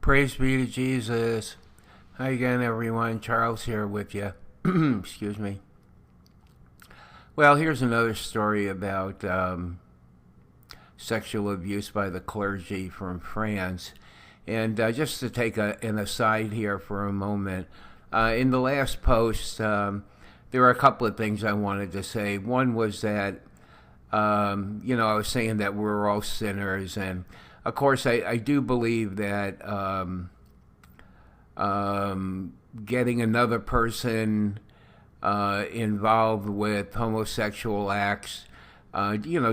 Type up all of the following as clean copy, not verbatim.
Praise be to Jesus. Hi again, everyone. Charles here with you. Excuse me. Well, here's another story about sexual abuse by the clergy from France. And just to take an aside here for a moment, in the last post, there were a couple of things I wanted to say. One was that, I was saying that we're all sinners, and of course, I do believe that getting another person involved with homosexual acts,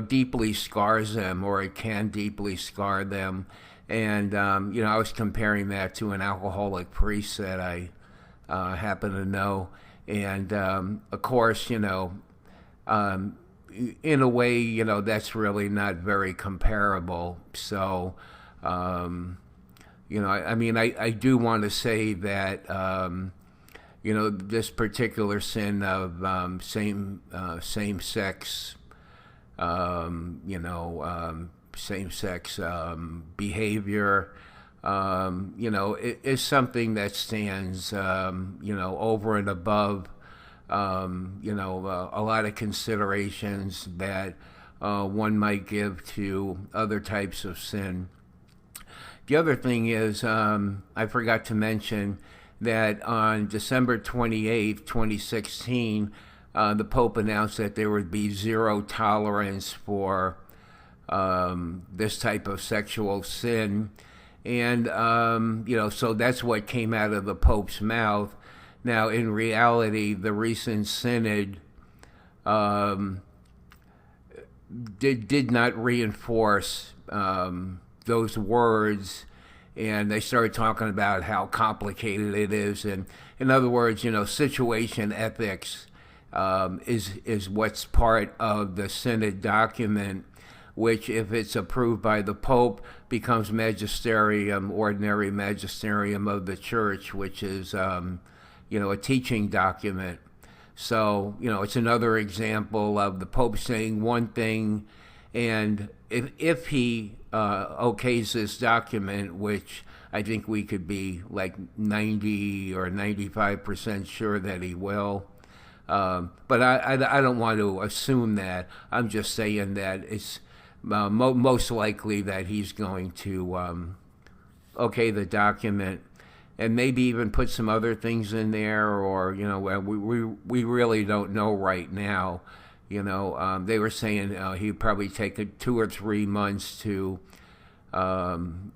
deeply scars them, or it can deeply scar them. And, I was comparing that to an alcoholic priest that I happen to know. And, of course, in a way, that's really not very comparable. So, I do want to say that, this particular sin of same-sex, same-sex behavior, is something that stands, over and above a lot of considerations that one might give to other types of sin. The other thing is, I forgot to mention that on December 28th, 2016, the Pope announced that there would be zero tolerance for this type of sexual sin. And, so that's what came out of the Pope's mouth. Now, in reality, the recent synod did not reinforce those words, and they started talking about how complicated it is. And in other words, situation ethics is what's part of the synod document, which, if it's approved by the Pope, becomes magisterium, ordinary magisterium of the Church, which is a teaching document. So, it's another example of the Pope saying one thing, and if he okays this document, which I think we could be like 90 or 95% sure that he will, but I don't want to assume that. I'm just saying that it's most likely that he's going to okay the document, and maybe even put some other things in there, or we really don't know right now. They were saying he'd probably take 2 or 3 months to issue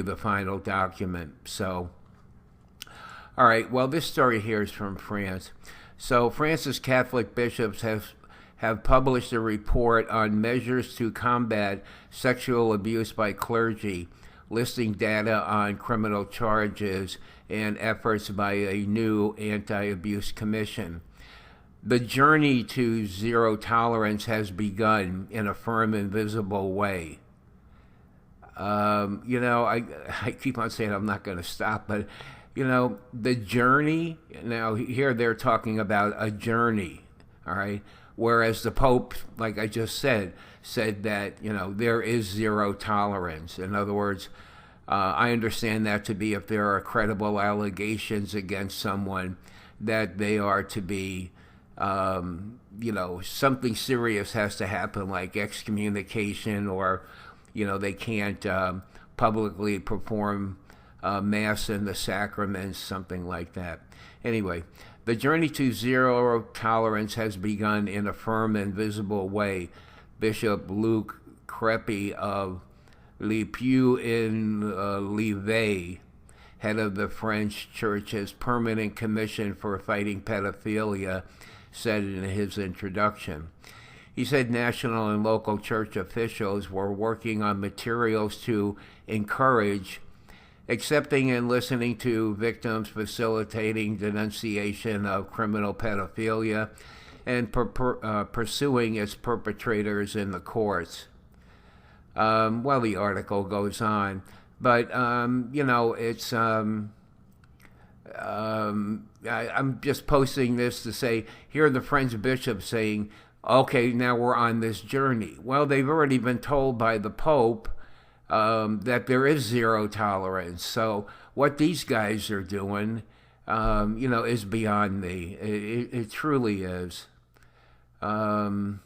the final document. So, all right. Well, this story here is from France. So, France's Catholic bishops have published a report on measures to combat sexual abuse by clergy, listing data on criminal charges and efforts by a new anti-abuse commission. The journey to zero tolerance has begun in a firm and visible way. I keep on saying I'm not going to stop, but, the journey, now here they're talking about a journey, all right? Whereas the Pope, like I just said that, there is zero tolerance. In other words, I understand that to be if there are credible allegations against someone, that they are to be, something serious has to happen, like excommunication, or, they can't publicly perform Mass and the sacraments, something like that. Anyway, the journey to zero tolerance has begun in a firm and visible way. Bishop Luc Crépy of Le Puy in Livet, head of the French Church's Permanent Commission for Fighting Pedophilia, said in his introduction. He said national and local church officials were working on materials to encourage accepting and listening to victims, facilitating denunciation of criminal pedophilia, and pursuing its perpetrators in the courts. The article goes on, but it's I'm just posting this to say, here are the French bishops saying, okay, now we're on this journey. Well, they've already been told by the Pope that there is zero tolerance. So what these guys are doing, is beyond me. It truly is. Um,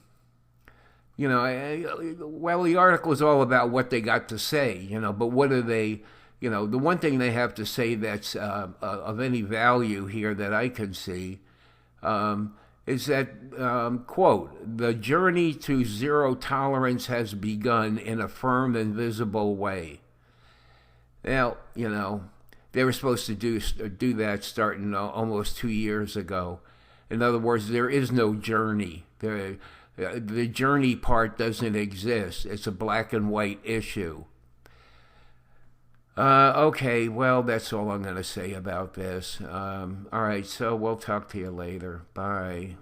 well, the article is all about what they got to say, but what are they, the one thing they have to say that's of any value here that I can see is that, quote, the journey to zero tolerance has begun in a firm and visible way. Now, they were supposed to do that starting almost 2 years ago. In other words, there is no journey. The journey part doesn't exist. It's a black and white issue. Okay, well, that's all I'm going to say about this. All right, so we'll talk to you later. Bye.